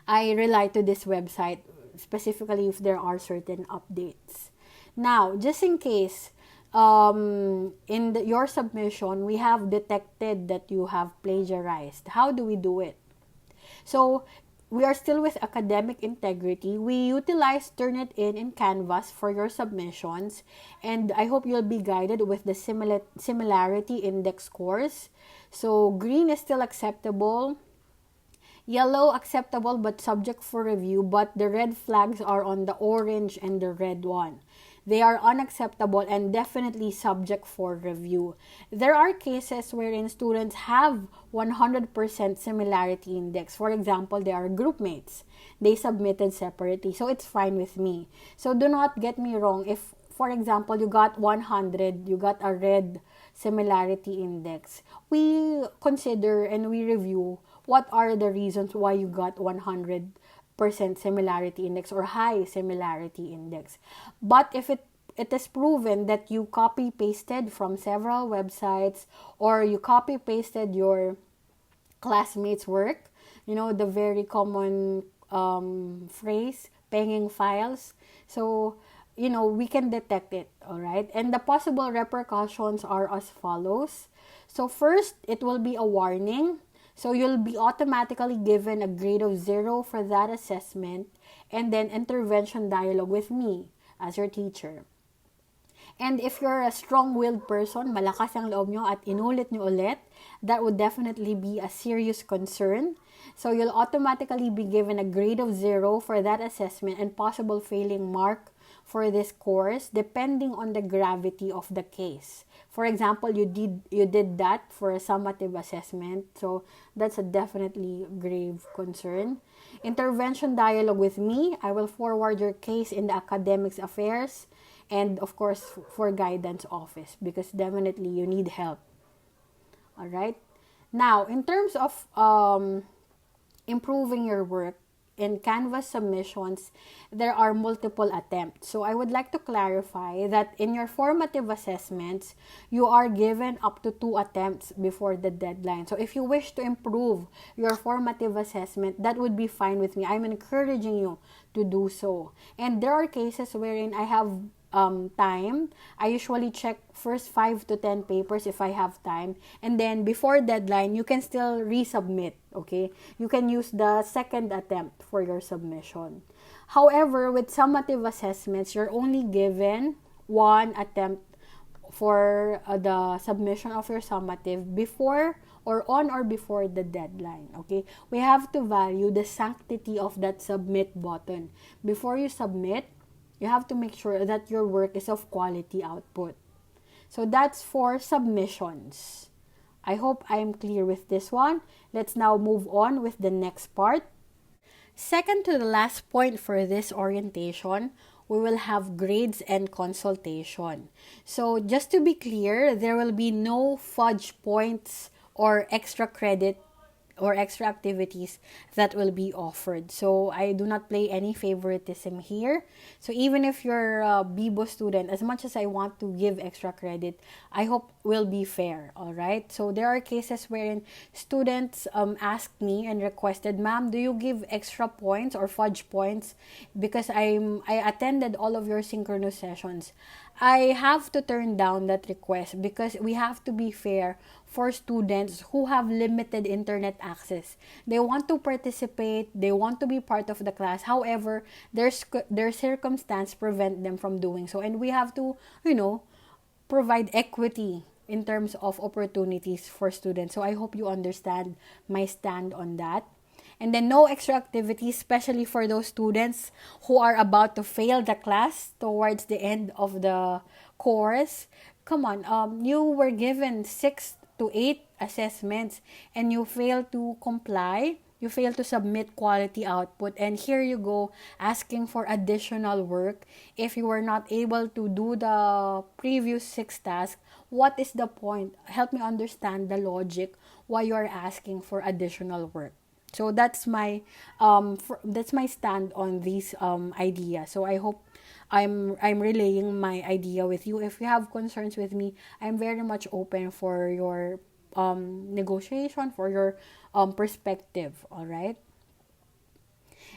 I rely to this website specifically if there are certain updates. Now, just in case in your submission, we have detected that you have plagiarized. How do we do it? So, we are still with academic integrity. We utilize Turnitin in Canvas for your submissions, and I hope you'll be guided with the similarity index scores. So, green is still acceptable. Yellow, acceptable but subject for review, but the red flags are on the orange and the red one. They are unacceptable and definitely subject for review. There are cases wherein students have 100% similarity index. For example, they are group mates. They submitted separately, so it's fine with me. So do not get me wrong. If, for example, you got 100, you got a red similarity index, we consider and we review what are the reasons why you got 100% similarity index or high similarity index. But if it is proven that you copy pasted from several websites, or you copy pasted your classmates' work, the very common phrase, penging files. So, we can detect it, all right? And the possible repercussions are as follows. So first, it will be a warning. So you'll be automatically given a grade of 0 for that assessment, and then intervention dialogue with me as your teacher. And if you're a strong-willed person, malakas ang loob nyo at inulit nyo ulit, that would definitely be a serious concern. So you'll automatically be given a grade of 0 for that assessment and possible failing mark for this course depending on the gravity of the case. For example, you did that for a summative assessment, so that's a definitely grave concern. Intervention dialogue with me. I will forward your case in the academics affairs and of course for guidance office, because definitely you need help. All right. Now, in terms of improving your work, in Canvas submissions, there are multiple attempts. So I would like to clarify that in your formative assessments, you are given up to 2 attempts before the deadline. So if you wish to improve your formative assessment, that would be fine with me. I'm encouraging you to do so. And there are cases wherein I have time. I usually check first 5 to 10 papers if I have time, and then before deadline you can still resubmit. Okay, you can use the second attempt for your submission. However, with summative assessments, you're only given 1 attempt for the submission of your summative before or before the deadline. Okay, we have to value the sanctity of that submit button. Before you submit, you have to make sure that your work is of quality output. So that's for submissions. I hope I am clear with this one. Let's now move on with the next part. Second to the last point for this orientation, we will have grades and consultation. So just to be clear, there will be no fudge points or extra credit or extra activities that will be offered. So I do not play any favoritism here. So even if you're a BIBO student, as much as I want to give extra credit, I hope will be fair, all right? So there are cases wherein students asked me and requested, "Ma'am, do you give extra points or fudge points because I attended all of your synchronous sessions?" I have to turn down that request because we have to be fair for students who have limited internet access. They want to participate, they want to be part of the class. However, their circumstance prevent them from doing so, and we have to, provide equity in terms of opportunities for students. So I hope you understand my stand on that. And then no extra activities, especially for those students who are about to fail the class towards the end of the course. Come on, you were given 6 to 8 assessments and you fail to comply. You fail to submit quality output, and here you go asking for additional work. If you were not able to do the previous 6 tasks, what is the point? Help me understand the logic why you are asking for additional work. So that's my stand on this idea. So I hope I'm relaying my idea with you. If you have concerns with me, I'm very much open for your negotiation, for your perspective. All right.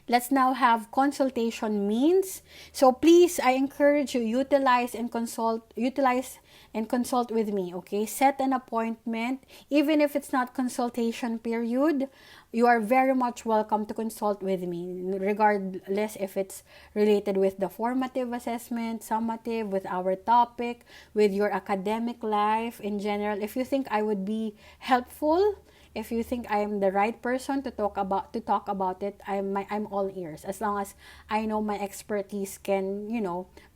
Let's now have consultation means. So please, I encourage you, utilize and consult with me, okay? Set an appointment. Even if it's not consultation period, you are very much welcome to consult with me, regardless if it's related with the formative assessment, summative, with our topic, with your academic life in general. If you think I would be helpful, if you think I am the right person to talk about it, I'm all ears. As long as I know my expertise can,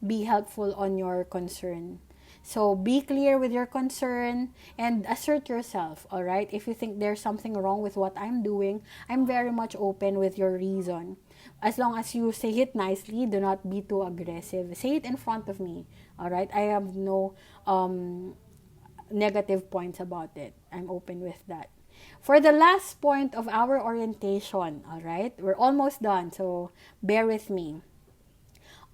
be helpful on your concern. So be clear with your concern and assert yourself, all right? If you think there's something wrong with what I'm doing, I'm very much open with your reason. As long as you say it nicely, do not be too aggressive. Say it in front of me, all right? I have no negative points about it. I'm open with that. For the last point of our orientation, all right? We're almost done, so bear with me.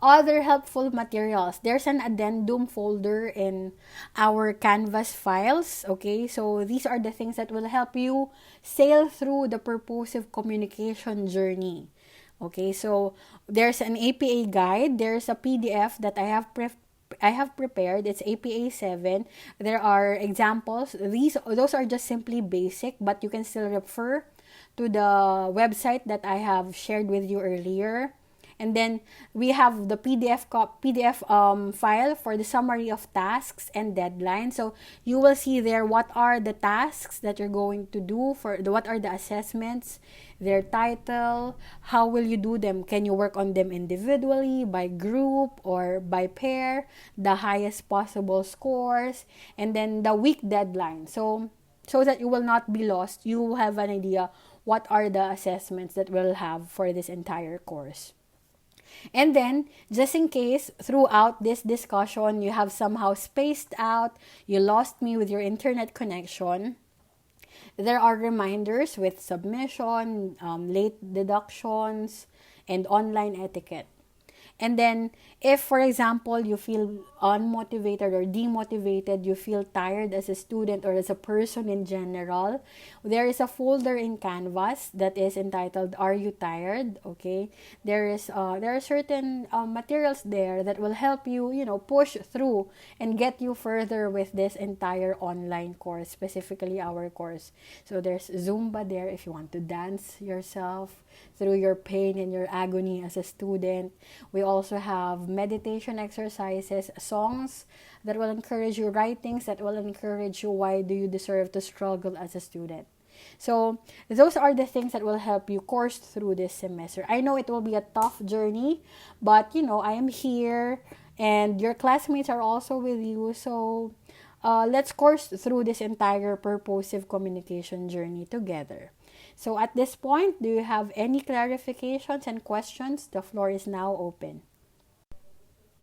Other helpful materials. There's an addendum folder in our Canvas files, okay? So these are the things that will help you sail through the purposive communication journey. Okay, so there's an APA guide. There's a PDF that I have prepared. It's APA 7. There are examples. Those are just simply basic, but you can still refer to the website that I have shared with you earlier. And then we have the PDF file for the summary of tasks and deadlines. So you will see there what are the tasks that you're going to do, what are the assessments, their title, how will you do them? Can you work on them individually, by group, or by pair, the highest possible scores, and then the week deadline. So that you will not be lost, you will have an idea what are the assessments that we'll have for this entire course. And then, just in case throughout this discussion you have somehow spaced out, you lost me with your internet connection, there are reminders with submission, late deductions, and online etiquette. And then, if, for example, you feel unmotivated or demotivated, you feel tired as a student or as a person in general, there is a folder in Canvas that is entitled "Are You Tired?" Okay, there are certain materials there that will help you, push through and get you further with this entire online course, specifically our course. So there's Zumba there if you want to dance yourself through your pain and your agony as a student. We also have meditation exercises, songs that will encourage you, writings that will encourage you why do you deserve to struggle as a student. So those are the things that will help you course through this semester. I know it will be a tough journey, but I am here and your classmates are also with you. So let's course through this entire purposive communication journey together. So at this point, do you have any clarifications and questions? The floor is now open.